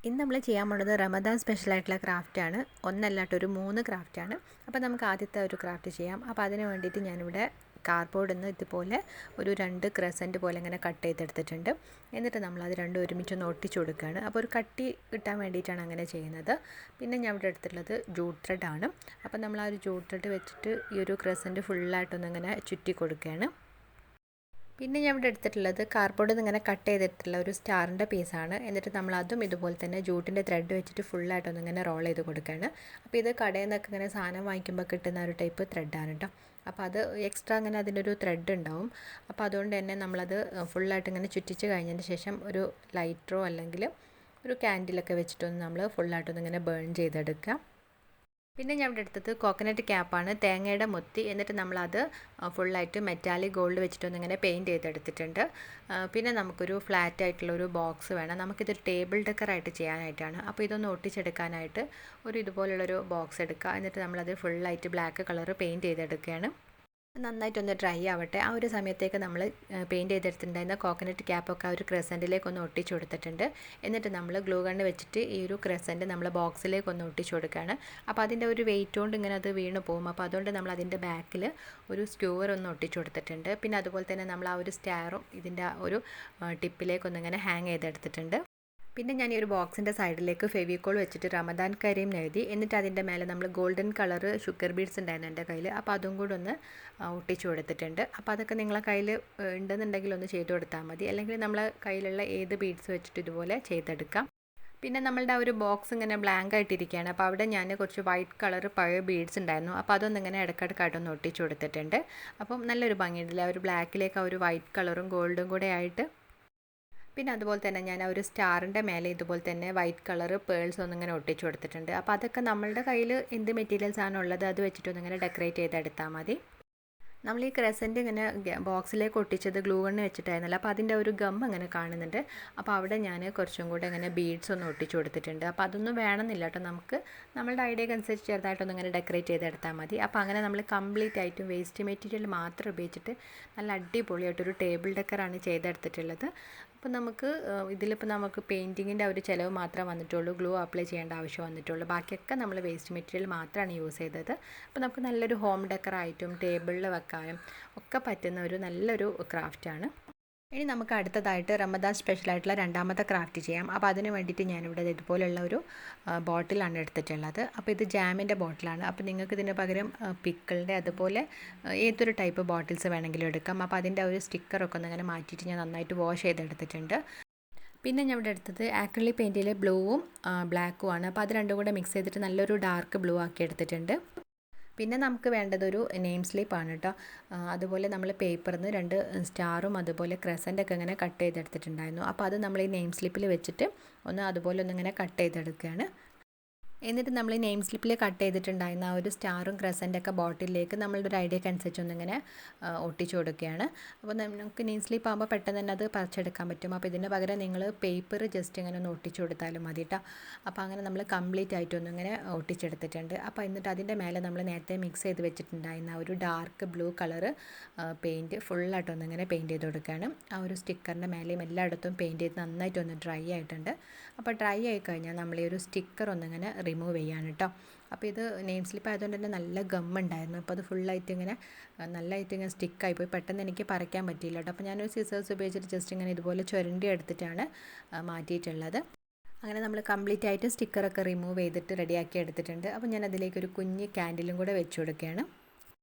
ഇന്ന് നമ്മൾ ചെയ്യാൻ പോകുന്നത് റമദാൻ സ്പെഷ്യലായിട്ടുള്ള ക്രാഫ്റ്റാണ്. ഒന്നല്ലാട്ട് 3 ക്രാഫ്റ്റാണ്. അപ്പോൾ നമുക്ക് ആദ്യത്തെ ഒരു ക്രാഫ്റ്റ് ചെയ്യാം. അപ്പോൾ അതിന് വേണ്ടിയിട്ട് ഞാനിവിടെ കാർഡ്ബോർഡിൽ നിന്ന് ഇതുപോലെ ഒരു 2 ക്രസൻറ്റ് പോലെ ഇങ്ങനെ കട്ട് ചെയ്തെടുത്തിട്ടുണ്ട്. എന്നിട്ട് നമ്മളത് രണ്ടും ഒരുമിച്ചൊന്ന് ഒട്ടിച്ചു കൊടുക്കുകയാണ്. അപ്പോൾ ഒരു കട്ടി കിട്ടാൻ വേണ്ടിയിട്ടാണ് അങ്ങനെ ചെയ്യുന്നത്. പിന്നെ ഞാൻ ഇവിടെ എടുത്തിട്ടുള്ളത് ജൂട്ട് ത്രെഡാണ്. അപ്പോൾ നമ്മൾ ആ ഒരു ജൂട്ട് ത്രെഡ് വെച്ചിട്ട് ഈ ഒരു ക്രസൻറ്റ് ഫുള്ളായിട്ടൊന്നിങ്ങനെ ചുറ്റി കൊടുക്കുകയാണ്. പിന്നെ ഞാൻ ഇവിടെ എടുത്തിട്ടുള്ളത് കാർഡ്ബോർഡിൽ നിന്ന് ഇങ്ങനെ കട്ട് ചെയ്തിട്ടുള്ള ഒരു സ്റ്റാറിൻ്റെ പീസാണ്. എന്നിട്ട് നമ്മൾ അതും ഇതുപോലെ തന്നെ ജൂട്ടിൻ്റെ ത്രെഡ് വെച്ചിട്ട് ഫുള്ളായിട്ടൊന്ന് ഇങ്ങനെ റോൾ ചെയ്ത് കൊടുക്കുകയാണ്. അപ്പോൾ ഇത് കടയിൽ നിന്നൊക്കെ ഇങ്ങനെ സാധനം വാങ്ങിക്കുമ്പോൾ കിട്ടുന്ന ഒരു ടൈപ്പ് ത്രെഡാണ് കേട്ടോ. അപ്പോൾ അത് എക്സ്ട്രാ അങ്ങനെ അതിനൊരു ത്രെഡ് ഉണ്ടാവും. അപ്പോൾ അതുകൊണ്ട് തന്നെ നമ്മളത് ഫുള്ളായിട്ട് ഇങ്ങനെ ചുറ്റിച്ച് കഴിഞ്ഞതിന് ശേഷം ഒരു ലൈറ്ററോ അല്ലെങ്കിൽ ഒരു ക്യാൻഡിലൊക്കെ വെച്ചിട്ടൊന്ന് നമ്മൾ ഫുള്ളായിട്ടൊന്ന് ഇങ്ങനെ ബേൺ ചെയ്തെടുക്കുക. പിന്നെ ഞാൻ ഇവിടെ എടുത്തത് കോക്കനട്ട് ക്യാപ്പാണ്, തേങ്ങയുടെ മുത്തി. എന്നിട്ട് നമ്മളത് ഫുള്ളായിട്ട് മെറ്റാലിക് ഗോൾഡ് വെച്ചിട്ടൊന്നിങ്ങനെ പെയിൻറ്റ് ചെയ്തെടുത്തിട്ടുണ്ട്. പിന്നെ നമുക്കൊരു ഫ്ലാറ്റ് ആയിട്ടുള്ളൊരു ബോക്സ് വേണം. നമുക്കിതൊരു ടേബിൾ ഡെക്കറായിട്ട് ചെയ്യാനായിട്ടാണ്. അപ്പോൾ ഇതൊന്ന് ഒട്ടിച്ചെടുക്കാനായിട്ട് ഇതുപോലുള്ളൊരു ബോക്സ് എടുക്കുക. എന്നിട്ട് നമ്മളത് ഫുള്ളായിട്ട് ബ്ലാക്ക് കളർ പെയിൻറ്റ് ചെയ്തെടുക്കുകയാണ്. നന്നായിട്ടൊന്ന് ഡ്രൈ ആവട്ടെ. ആ ഒരു സമയത്തേക്ക് നമ്മൾ പെയിൻറ്റ് ചെയ്തെടുത്തിട്ടുണ്ടായിരുന്ന കോക്കനട്ട് ക്യാപ്പൊക്കെ ആ ഒരു ക്രസൻറ്റിലേക്ക് ഒന്ന് ഒട്ടിച്ചു കൊടുത്തിട്ടുണ്ട്. എന്നിട്ട് നമ്മൾ ഗ്ലൂ ഗണ്ണ് വെച്ചിട്ട് ഈ ഒരു ക്രസൻറ്റ് നമ്മൾ ബോക്സിലേക്ക് ഒന്ന് ഒട്ടിച്ചു കൊടുക്കുകയാണ്. അപ്പോൾ അതിൻ്റെ ഒരു വെയിറ്റ് കൊണ്ട് ഇങ്ങനെ അത് വീണ് പോകും. അപ്പോൾ അതുകൊണ്ട് നമ്മൾ അതിൻ്റെ ബാക്കിൽ ഒരു സ്ക്യൂവർ ഒന്ന് ഒട്ടിച്ചു കൊടുത്തിട്ടുണ്ട്. പിന്നെ അതുപോലെ തന്നെ നമ്മൾ ആ ഒരു സ്റ്റാറും ഇതിൻ്റെ ഒരു ടിപ്പിലേക്കൊന്നിങ്ങനെ ഹാങ് ചെയ്തെടുത്തിട്ടുണ്ട്. പിന്നെ ഞാൻ ഈ ഒരു ബോക്സിൻ്റെ സൈഡിലേക്ക് ഫെവിക്കോൾ വെച്ചിട്ട് റമദാൻ കരീം എഴുതി. എന്നിട്ട് അതിൻ്റെ മേലെ നമ്മൾ ഗോൾഡൻ കളർ ഷുഗർ ബീഡ്സ് ഉണ്ടായിരുന്നു എൻ്റെ കയ്യിൽ. അപ്പോൾ അതും കൂടെ ഒന്ന് ഒട്ടിച്ചു കൊടുത്തിട്ടുണ്ട്. അപ്പോൾ അതൊക്കെ നിങ്ങളെ കയ്യിൽ ഉണ്ടെന്നുണ്ടെങ്കിൽ ഒന്ന് ചെയ്ത് കൊടുത്താൽ മതി. അല്ലെങ്കിൽ നമ്മളെ കയ്യിലുള്ള ഏത് ബീഡ്സ് വെച്ചിട്ട് ഇതുപോലെ ചെയ്തെടുക്കാം. പിന്നെ നമ്മളുടെ ആ ഒരു ബോക്സ് ഇങ്ങനെ ബ്ലാങ്ക് ആയിട്ടിരിക്കുകയാണ്. അപ്പോൾ അവിടെ ഞാൻ കുറച്ച് വൈറ്റ് കളർ പഴയ ബീഡ്സ് ഉണ്ടായിരുന്നു. അപ്പോൾ അതൊന്നിങ്ങനെ ഇടയ്ക്കിടയ്ക്കായിട്ടൊന്ന് ഒട്ടിച്ചു കൊടുത്തിട്ടുണ്ട്. അപ്പം നല്ലൊരു ഭംഗിയുണ്ടല്ലേ ആ ഒരു ബ്ലാക്കിലേക്ക് ആ ഒരു വൈറ്റ് കളറും ഗോൾഡും കൂടെ ആയിട്ട്. പിന്നെ അതുപോലെ തന്നെ ഞാൻ ആ ഒരു സ്റ്റാറിൻ്റെ മേലെ ഇതുപോലെ തന്നെ വൈറ്റ് കളർ പേൾസ് ഒന്നിങ്ങനെ ഒട്ടിച്ചു കൊടുത്തിട്ടുണ്ട്. അപ്പോൾ അതൊക്കെ നമ്മളുടെ കയ്യിൽ എന്ത് മെറ്റീരിയൽസ് ആണ് ഉള്ളത് അത് വെച്ചിട്ടൊന്നിങ്ങനെ ഡെക്കറേറ്റ് ചെയ്തെടുത്താൽ മതി. നമ്മൾ ഈ ക്രസൻറ്റ് ഇങ്ങനെ ബോക്സിലേക്ക് ഒട്ടിച്ചത് ഗ്ലൂ ഗണ്ണ് വെച്ചിട്ടായിരുന്നല്ലോ. അപ്പോൾ അതിൻ്റെ ഒരു ഗം അങ്ങനെ കാണുന്നുണ്ട്. അപ്പോൾ അവിടെ ഞാൻ കുറച്ചും കൂടെ ഇങ്ങനെ ബീഡ്സ് ഒന്ന് ഒട്ടിച്ചു കൊടുത്തിട്ടുണ്ട്. അപ്പോൾ അതൊന്നും വേണമെന്നില്ല കേട്ടോ, നമുക്ക് നമ്മളുടെ ഐഡിയക്ക് അനുസരിച്ച് ചെറുതായിട്ടൊന്നും ഇങ്ങനെ ഡെക്കറേറ്റ് ചെയ്തെടുത്താൽ മതി. അപ്പോൾ അങ്ങനെ നമ്മൾ കംപ്ലീറ്റ് ആയിട്ടും വേസ്റ്റ് മെറ്റീരിയൽ മാത്രം ഉപയോഗിച്ചിട്ട് നല്ല അടിപൊളിയായിട്ടൊരു ടേബിൾ ഡെക്കറാണ് ചെയ്തെടുത്തിട്ടുള്ളത്. അപ്പോൾ ഇതിലിപ്പോൾ നമുക്ക് പെയിൻറ്റിങ്ങിൻ്റെ ഒരു ചിലവ് മാത്രമേ വന്നിട്ടുള്ളൂ, ഗ്ലൂ അപ്ലൈ ചെയ്യേണ്ട ആവശ്യം വന്നിട്ടുള്ളൂ. ബാക്കിയൊക്കെ നമ്മൾ വേസ്റ്റ് മെറ്റീരിയൽ മാത്രമാണ് യൂസ് ചെയ്തത്. അപ്പോൾ നമുക്ക് നല്ലൊരു ഹോം ഡെക്കറായിട്ടും ടേബിളിൽ വെക്കാനും ഒക്കെ പറ്റുന്ന ഒരു നല്ലൊരു ക്രാഫ്റ്റാണ്. ഇനി നമുക്ക് അടുത്തതായിട്ട് റമദാൻ സ്പെഷ്യലായിട്ടുള്ള രണ്ടാമത്തെ ക്രാഫ്റ്റ് ചെയ്യാം. അപ്പോൾ അതിന് വേണ്ടിയിട്ട് ഞാനിവിടെ ഇതുപോലുള്ള ഒരു ബോട്ടിലാണ് എടുത്തിട്ടുള്ളത്. അപ്പോൾ ഇത് ജാമിൻ്റെ ബോട്ടിലാണ്. അപ്പോൾ നിങ്ങൾക്ക് ഇതിന് പകരം പിക്കിളിൻ്റെ അതുപോലെ ഏതൊരു ടൈപ്പ് ബോട്ടിൽസ് വേണമെങ്കിലും എടുക്കാം. അപ്പോൾ അതിൻ്റെ ഒരു സ്റ്റിക്കറൊക്കെ ഒന്നിങ്ങനെ മാറ്റിയിട്ട് ഞാൻ നന്നായിട്ട് വാഷ് ചെയ്തെടുത്തിട്ടുണ്ട്. പിന്നെ ഞാൻ ഇവിടെ എടുത്തത് ആക്രിലിക് പെയിൻറ്റിലെ ബ്ലൂവും ബ്ലാക്കും ആണ്. അപ്പോൾ അത് രണ്ടും കൂടെ മിക്സ് ചെയ്തിട്ട് നല്ലൊരു ഡാർക്ക് ബ്ലൂ ആക്കി എടുത്തിട്ടുണ്ട്. പിന്നെ നമുക്ക് വേണ്ടതൊരു നെയിം സ്ലിപ്പാണ് കേട്ടോ. അതുപോലെ നമ്മൾ പേപ്പറിൽ നിന്ന് 2 സ്റ്റാറും അതുപോലെ ക്രസൻ്റൊക്കെ ഇങ്ങനെ കട്ട് ചെയ്തെടുത്തിട്ടുണ്ടായിരുന്നു. അപ്പോൾ അത് നമ്മൾ ഈ നെയിം സ്ലിപ്പിൽ വെച്ചിട്ട് അതുപോലെ ഒന്നിങ്ങനെ കട്ട് ചെയ്തെടുക്കുകയാണ്. എന്നിട്ട് നമ്മൾ ഈ നെയിം സ്ലിപ്പിൽ കട്ട് ചെയ്തിട്ടുണ്ടായിരുന്ന ആ ഒരു സ്റ്റാറും ക്രസൻ്റൊക്കെ ബോട്ടിലേക്ക് നമ്മളുടെ ഒരു ഐഡിയക്ക് അനുസരിച്ച് ഒന്നിങ്ങനെ ഒട്ടിച്ചു കൊടുക്കുകയാണ്. അപ്പോൾ നമുക്ക് നെയിം സ്ലിപ്പ് ആകുമ്പോൾ പെട്ടെന്ന് തന്നെ അത് പറിച്ചെടുക്കാൻ പറ്റും. അപ്പോൾ ഇതിന് പകരം നിങ്ങൾ പേപ്പർ ജസ്റ്റ് ഇങ്ങനെ ഒന്ന് ഒട്ടിച്ചു കൊടുത്താലും മതി കേട്ടോ. അപ്പോൾ അങ്ങനെ നമ്മൾ കംപ്ലീറ്റ് ആയിട്ടൊന്നിങ്ങനെ ഒട്ടിച്ചെടുത്തിട്ടുണ്ട്. അപ്പോൾ എന്നിട്ട് അതിൻ്റെ മേലെ നമ്മൾ നേരത്തെ മിക്സ് ചെയ്ത് വെച്ചിട്ടുണ്ടായിരുന്ന ആ ഒരു ഡാർക്ക് ബ്ലൂ കളറ് പെയിൻറ്റ് ഫുള്ളായിട്ടൊന്നിങ്ങനെ പെയിൻറ്റ് ചെയ്ത് കൊടുക്കുകയാണ്. ആ ഒരു സ്റ്റിക്കറിൻ്റെ മേലെയും എല്ലായിടത്തും പെയിൻറ്റ് ചെയ്ത് നന്നായിട്ടൊന്ന് ഡ്രൈ ആയിട്ടുണ്ട്. അപ്പോൾ ഡ്രൈ ആയി കഴിഞ്ഞാൽ നമ്മൾ ഈ ഒരു സ്റ്റിക്കർ ഒന്നിങ്ങനെ റിമൂവ് ചെയ്യാണ് കേട്ടോ. അപ്പോൾ ഇത് നെയിം സ്ലിപ്പ് ആയതുകൊണ്ട് തന്നെ നല്ല ഗം ഉണ്ടായിരുന്നു. അപ്പോൾ അത് ഫുള്ളായിട്ട് ഇങ്ങനെ നല്ലതായിട്ട് ഇങ്ങനെ സ്റ്റിക്കായിപ്പോയി. പെട്ടെന്ന് എനിക്ക് പറിക്കാൻ പറ്റിയില്ല കേട്ടോ. അപ്പോൾ ഞാനൊരു സിസേഴ്സ് ഉപയോഗിച്ചിട്ട് ജസ്റ്റ് ഇങ്ങനെ ഇതുപോലെ ചുരണ്ടി എടുത്തിട്ടാണ് മാറ്റിയിട്ടുള്ളത്. അങ്ങനെ നമ്മൾ കംപ്ലീറ്റ് ആയിട്ട് സ്റ്റിക്കറൊക്കെ റിമൂവ് ചെയ്തിട്ട് റെഡിയാക്കി എടുത്തിട്ടുണ്ട്. അപ്പോൾ ഞാൻ അതിലേക്കൊരു കുഞ്ഞ് ക്യാൻഡിലും കൂടെ വെച്ച് കൊടുക്കുകയാണ്.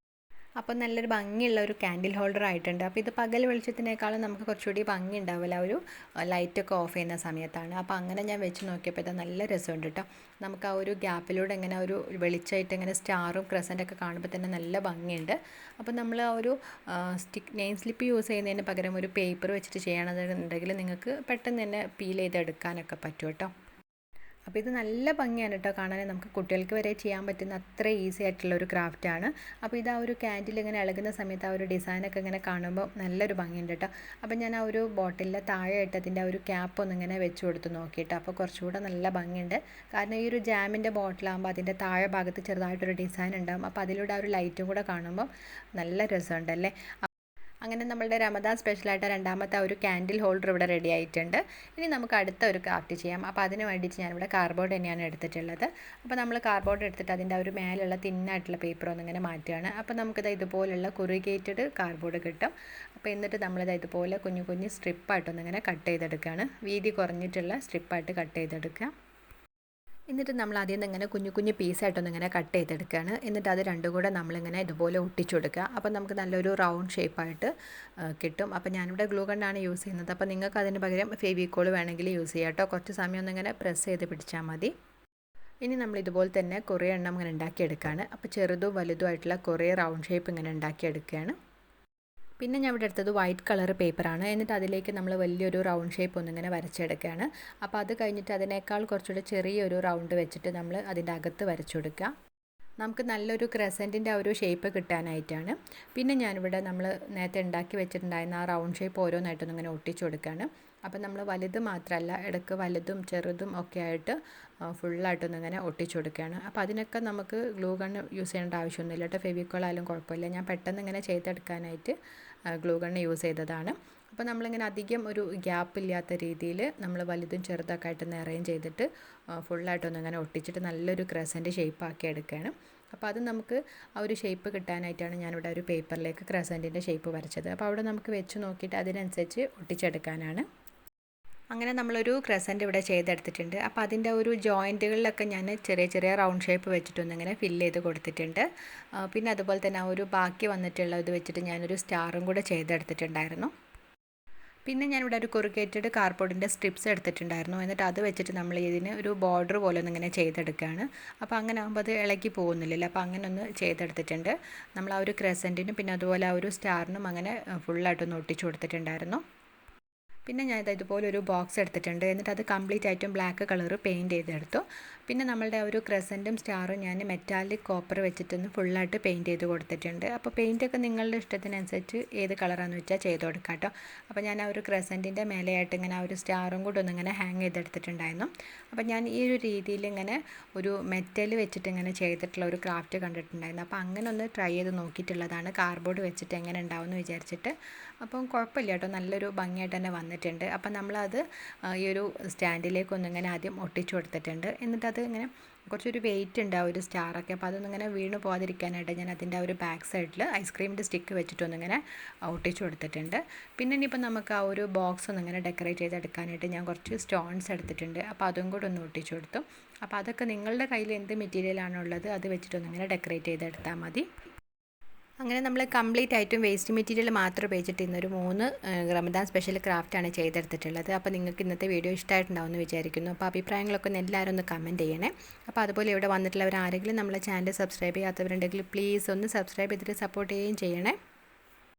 അപ്പോൾ നല്ലൊരു ഭംഗിയുള്ള ഒരു ക്യാൻഡിൽ ഹോൾഡർ ആയിട്ടുണ്ട്. അപ്പോൾ ഇത് പകൽ വെളിച്ചത്തിനേക്കാളും നമുക്ക് കുറച്ചുകൂടി ഭംഗി ഉണ്ടാവില്ല ഒരു ലൈറ്റൊക്കെ ഓഫ് ചെയ്യുന്ന സമയത്താണ്. അപ്പോൾ അങ്ങനെ ഞാൻ വെച്ച് നോക്കിയപ്പോൾ ഇത് നല്ല രസമുണ്ട് കേട്ടോ. നമുക്ക് ആ ഒരു ഗ്യാപ്പിലൂടെ ഇങ്ങനെ ഒരു വെളിച്ചമായിട്ട് ഇങ്ങനെ സ്റ്റാറും ക്രസൻ്റൊക്കെ കാണുമ്പോൾ തന്നെ നല്ല ഭംഗിയുണ്ട്. അപ്പോൾ നമ്മൾ ആ ഒരു നെയിം സ്ലിപ്പ് യൂസ് ചെയ്യുന്നതിന് പകരം ഒരു പേപ്പർ വെച്ചിട്ട് ചെയ്യണമെന്നുണ്ടെങ്കിൽ നിങ്ങൾക്ക് പെട്ടെന്ന് തന്നെ പീൽ ചെയ്തെടുക്കാനൊക്കെ പറ്റും കേട്ടോ. അപ്പോൾ ഇത് നല്ല ഭംഗിയാണ് കേട്ടോ കാണാൻ. നമുക്ക് കുട്ടികൾക്ക് വരെ ചെയ്യാൻ പറ്റുന്ന അത്ര ഈസി ആയിട്ടുള്ള ഒരു ക്രാഫ്റ്റാണ്. അപ്പോൾ ഇത് ആ ഒരു ക്യാൻഡിൽ ഇങ്ങനെ ഇളകുന്ന സമയത്ത് ആ ഒരു ഡിസൈനൊക്കെ ഇങ്ങനെ കാണുമ്പോൾ നല്ലൊരു ഭംഗിയുണ്ട് കേട്ടോ. അപ്പോൾ ഞാൻ ആ ഒരു ബോട്ടിലിൻ്റെ താഴെയായിട്ട് അതിൻ്റെ ആ ഒരു ക്യാപ്പ് ഒന്നിങ്ങനെ വെച്ച് കൊടുത്ത് നോക്കിയിട്ട് അപ്പോൾ കുറച്ചുകൂടെ നല്ല ഭംഗിയുണ്ട്. കാരണം ഈ ഒരു ജാമിൻ്റെ ബോട്ടിലാകുമ്പോൾ അതിൻ്റെ താഴെ ഭാഗത്ത് ചെറുതായിട്ടൊരു ഡിസൈൻ ഉണ്ടാകും. അപ്പോൾ അതിലൂടെ ആ ഒരു ലൈറ്റും കൂടെ കാണുമ്പോൾ നല്ല രസമുണ്ടല്ലേ. അങ്ങനെ നമ്മളുടെ റമദാൻ സ്പെഷ്യലായിട്ട് രണ്ടാമത്തെ ഒരു ക്യാൻഡിൽ ഹോൾഡർ ഇവിടെ റെഡി ആയിട്ടുണ്ട്. ഇനി നമുക്ക് അടുത്ത ഒരു ക്രാഫ്റ്റ് ചെയ്യാം. അപ്പോൾ അതിന് വേണ്ടിയിട്ട് ഞാനിവിടെ കാർഡ്ബോർഡ് തന്നെയാണ് എടുത്തിട്ടുള്ളത്. അപ്പോൾ നമ്മൾ കാർഡ്ബോർഡ് എടുത്തിട്ട് അതിൻ്റെ ഒരു മേലുള്ള തിന്നായിട്ടുള്ള പേപ്പർ ഒന്നിങ്ങനെ മാറ്റുകയാണ്. അപ്പോൾ നമുക്കിത് ഇതുപോലുള്ള കുറുഗേറ്റഡ് കാർഡ്ബോർഡ് കിട്ടും. അപ്പോൾ എന്നിട്ട് നമ്മളിത് ഇതുപോലെ കുഞ്ഞു കുഞ്ഞു സ്ട്രിപ്പായിട്ടൊന്നിങ്ങനെ കട്ട് ചെയ്തെടുക്കുകയാണ്. വീതി കുറഞ്ഞിട്ടുള്ള സ്ട്രിപ്പായിട്ട് കട്ട് ചെയ്തെടുക്കുക. എന്നിട്ട് നമ്മൾ അതിൽ നിന്ന് ഇങ്ങനെ കുഞ്ഞു കുഞ്ഞു പീസായിട്ടൊന്നിങ്ങനെ കട്ട് ചെയ്തെടുക്കുകയാണ്. എന്നിട്ട് അത് രണ്ടും കൂടെ നമ്മളിങ്ങനെ ഇതുപോലെ ഒട്ടിച്ചു കൊടുക്കുക. അപ്പോൾ നമുക്ക് നല്ലൊരു റൗണ്ട് ഷേപ്പായിട്ട് കിട്ടും. അപ്പോൾ ഞാനിവിടെ ഗ്ലൂ ഗണ്ണാണ് യൂസ് ചെയ്യുന്നത്. അപ്പോൾ നിങ്ങൾക്ക് അതിന് പകരം ഫെവിക്കോൾ വേണമെങ്കിൽ യൂസ് ചെയ്യാം കേട്ടോ. കുറച്ച് സമയം ഒന്നിങ്ങനെ പ്രസ് ചെയ്ത് പിടിച്ചാൽ മതി. ഇനി നമ്മൾ ഇതുപോലെ തന്നെ കുറേ എണ്ണം ഇങ്ങനെ ഉണ്ടാക്കിയെടുക്കുകയാണ്. അപ്പോൾ ചെറുതും വലുതുമായിട്ടുള്ള കുറേ റൗണ്ട് ഷേപ്പ് ഇങ്ങനെ ഉണ്ടാക്കിയെടുക്കുകയാണ്. പിന്നെ ഞാൻ ഇവിടെ എടുത്തത് വൈറ്റ് കളർ പേപ്പറാണ്. എന്നിട്ട് അതിലേക്ക് നമ്മൾ വലിയൊരു റൗണ്ട് ഷേപ്പ് ഒന്നിങ്ങനെ വരച്ചെടുക്കുകയാണ്. അപ്പോൾ അത് കഴിഞ്ഞിട്ട് അതിനേക്കാൾ കുറച്ചുകൂടെ ചെറിയൊരു റൗണ്ട് വെച്ചിട്ട് നമ്മൾ അതിൻ്റെ അകത്ത് വരച്ചു കൊടുക്കുക. നമുക്ക് നല്ലൊരു ക്രെസൻറ്റിൻ്റെ ആ ഒരു ഷേപ്പ് കിട്ടാനായിട്ടാണ്. പിന്നെ ഞാനിവിടെ നമ്മൾ നേരത്തെ ഉണ്ടാക്കി വെച്ചിട്ടുണ്ടായിരുന്ന ആ റൗണ്ട് ഷേപ്പ് ഓരോന്നായിട്ടൊന്നിങ്ങനെ ഒട്ടിച്ചു കൊടുക്കുകയാണ്. അപ്പോൾ നമ്മൾ വലുത് മാത്രമല്ല, ഇടയ്ക്ക് വലുതും ചെറുതും ഒക്കെ ആയിട്ട് ഫുള്ളായിട്ടൊന്നിങ്ങനെ ഒട്ടിച്ചു കൊടുക്കുകയാണ്. അപ്പോൾ അതിനൊക്കെ നമുക്ക് ഗ്ലൂ ഗണ്ണ് യൂസ് ചെയ്യേണ്ട ആവശ്യമൊന്നുമില്ല കേട്ടോ. ഫെവിക്കോൾ ആയാലും കുഴപ്പമില്ല. ഞാൻ പെട്ടെന്ന് ഇങ്ങനെ ചെയ്തെടുക്കാനായിട്ട് ഗ്ലൂ ഗണ്ണ് യൂസ് ചെയ്തതാണ്. അപ്പോൾ നമ്മളിങ്ങനെ അധികം ഒരു ഗ്യാപ്പില്ലാത്ത രീതിയിൽ നമ്മൾ വലുതും ചെറുതൊക്കെ ആയിട്ടൊന്ന് അറേഞ്ച് ചെയ്തിട്ട് ഫുള്ളായിട്ടൊന്നിങ്ങനെ ഒട്ടിച്ചിട്ട് നല്ലൊരു ക്രെസൻറ്റ് ഷേപ്പാക്കി എടുക്കുകയാണ്. അപ്പോൾ അത് നമുക്ക് ആ ഒരു ഷേപ്പ് കിട്ടാനായിട്ടാണ് ഞാനിവിടെ ഒരു പേപ്പറിലേക്ക് ക്രെസൻറ്റിൻ്റെ ഷേപ്പ് വരച്ചത്. അപ്പോൾ അവിടെ നമുക്ക് വെച്ച് നോക്കിയിട്ട് അതിനനുസരിച്ച് ഒട്ടിച്ചെടുക്കാനാണ്. അങ്ങനെ നമ്മളൊരു ക്രെസൻറ്റ് ഇവിടെ ചെയ്തെടുത്തിട്ടുണ്ട്. അപ്പോൾ അതിൻ്റെ ഒരു ജോയിൻറ്റുകളിലൊക്കെ ഞാൻ ചെറിയ ചെറിയ റൗണ്ട് ഷേപ്പ് വെച്ചിട്ടൊന്നിങ്ങനെ ഫില്ല് ചെയ്ത് കൊടുത്തിട്ടുണ്ട്. പിന്നെ അതുപോലെ തന്നെ ആ ഒരു ബാക്കി വന്നിട്ടുള്ള ഇത് വെച്ചിട്ട് ഞാനൊരു സ്റ്റാറും കൂടെ ചെയ്തെടുത്തിട്ടുണ്ടായിരുന്നു. പിന്നെ ഞാനിവിടെ ഒരു കൊറുഗേറ്റഡ് കാർഡ്ബോർഡിൻ്റെ സ്ട്രിപ്സ് എടുത്തിട്ടുണ്ടായിരുന്നു. എന്നിട്ട് അത് വെച്ചിട്ട് നമ്മൾ ഇതിന് ഒരു ബോർഡർ പോലെ ഒന്നിങ്ങനെ ചെയ്തെടുക്കുകയാണ്. അപ്പോൾ അങ്ങനെ ആകുമ്പോൾ അത് ഇളകി പോകുന്നില്ലല്ലോ. അപ്പോൾ അങ്ങനെ ഒന്ന് ചെയ്തെടുത്തിട്ടുണ്ട്. നമ്മൾ ആ ഒരു ക്രെസൻറ്റിനും പിന്നെ അതുപോലെ ആ ഒരു സ്റ്റാറിനും അങ്ങനെ ഫുള്ളായിട്ടൊന്ന് ഒട്ടിച്ചു കൊടുത്തിട്ടുണ്ടായിരുന്നു. പിന്നെ ഞാൻ ഇതുപോലെ ഒരു ബോക്സ് എടുത്തിട്ടുണ്ട്. എന്നിട്ട് അത് കംപ്ലീറ്റ് ആയിട്ടും ബ്ലാക്ക് കളർ പെയിൻറ്റ് ചെയ്തെടുത്തു. പിന്നെ നമ്മളുടെ ഒരു ക്രെസൻറ്റും സ്റ്റാറും ഞാൻ മെറ്റാലിക് കോപ്പർ വെച്ചിട്ടൊന്ന് ഫുള്ളായിട്ട് പെയിൻറ്റ് ചെയ്ത് കൊടുത്തിട്ടുണ്ട്. അപ്പോൾ പെയിൻറ്റൊക്കെ നിങ്ങളുടെ ഇഷ്ടത്തിനനുസരിച്ച് ഏത് കളറാണെന്ന് വെച്ചാൽ ചെയ്ത് കൊടുക്കാം കേട്ടോ. അപ്പോൾ ഞാൻ ആ ഒരു ക്രെസൻറ്റിൻ്റെ മേലെയായിട്ട് ഇങ്ങനെ ആ ഒരു സ്റ്റാറും കൂടെ ഒന്നിങ്ങനെ ഹാങ് ചെയ്തെടുത്തിട്ടുണ്ടായിരുന്നു. അപ്പോൾ ഞാൻ ഈ ഒരു രീതിയിൽ ഇങ്ങനെ ഒരു മെറ്റൽ വെച്ചിട്ട് ഇങ്ങനെ ചെയ്തിട്ടുള്ള ഒരു ക്രാഫ്റ്റ് കണ്ടിട്ടുണ്ടായിരുന്നു. അപ്പോൾ അങ്ങനെ ഒന്ന് ട്രൈ ചെയ്ത് നോക്കിയിട്ടുള്ളതാണ്, കാർഡ്ബോർഡ് വെച്ചിട്ട് എങ്ങനെ ഉണ്ടാവുമെന്ന് വിചാരിച്ചിട്ട്. അപ്പം കുഴപ്പമില്ല കേട്ടോ, നല്ലൊരു ഭംഗിയായിട്ട് തന്നെ വന്നിട്ടുണ്ട്. അപ്പം നമ്മളത് ഈ ഒരു സ്റ്റാൻഡിലേക്ക് ഒന്നിങ്ങനെ ആദ്യം ഒട്ടിച്ചു കൊടുത്തിട്ടുണ്ട്. എന്നിട്ട് അത് ഇങ്ങനെ കുറച്ചൊരു വെയിറ്റ് ഉണ്ട് ആ ഒരു സ്റ്റാറൊക്കെ. അപ്പോൾ അതൊന്നിങ്ങനെ വീണ് പോകാതിരിക്കാനായിട്ട് ഞാൻ അതിൻ്റെ ആ ഒരു ബാക്ക് സൈഡിൽ ഐസ്ക്രീമിൻ്റെ സ്റ്റിക്ക് വെച്ചിട്ടൊന്നിങ്ങനെ ഒട്ടിച്ചു കൊടുത്തിട്ടുണ്ട്. പിന്നെ ഇനിയിപ്പോൾ നമുക്ക് ആ ഒരു ബോക്സ് ഒന്നിങ്ങനെ ഡെക്കറേറ്റ് ചെയ്തെടുക്കാനായിട്ട് ഞാൻ കുറച്ച് സ്റ്റോൺസ് എടുത്തിട്ടുണ്ട്. അപ്പോൾ അതും കൂടെ ഒന്ന് ഒട്ടിച്ചു കൊടുത്തു. അപ്പോൾ അതൊക്കെ നിങ്ങളുടെ കയ്യിൽ എന്ത് മെറ്റീരിയലാണുള്ളത് അത് വെച്ചിട്ടൊന്നിങ്ങനെ ഡെക്കറേറ്റ് ചെയ്തെടുത്താൽ മതി. അങ്ങനെ നമ്മൾ കംപ്ലീറ്റ് ആയിട്ടും വേസ്റ്റ് മെറ്റീരിയൽ മാത്രം ഉപയോഗിച്ചിട്ട് ഇന്നൊരു 3 റമദാൻ സ്പെഷ്യൽ ക്രാഫ്റ്റാണ് ചെയ്തെടുത്തിട്ടുള്ളത്. അപ്പോൾ നിങ്ങൾക്ക് ഇന്നത്തെ വീഡിയോ ഇഷ്ടമായിട്ടുണ്ടാവുമെന്ന് വിചാരിക്കുന്നു. അപ്പോൾ അഭിപ്രായങ്ങളൊക്കെ ഒന്ന് എല്ലാവരും ഒന്ന് കമൻറ്റ് ചെയ്യണേ. അപ്പോൾ അതുപോലെ ഇവിടെ വന്നിട്ടുള്ളവർ ആരെങ്കിലും നമ്മളെ ചാനൽ സബ്സ്ക്രൈബ് ചെയ്യാത്തവരുണ്ടെങ്കിൽ പ്ലീസ് ഒന്ന് സബ്സ്ക്രൈബ് ചെയ്തിട്ട് സപ്പോർട്ട് ചെയ്യുകയും ചെയ്യണേ.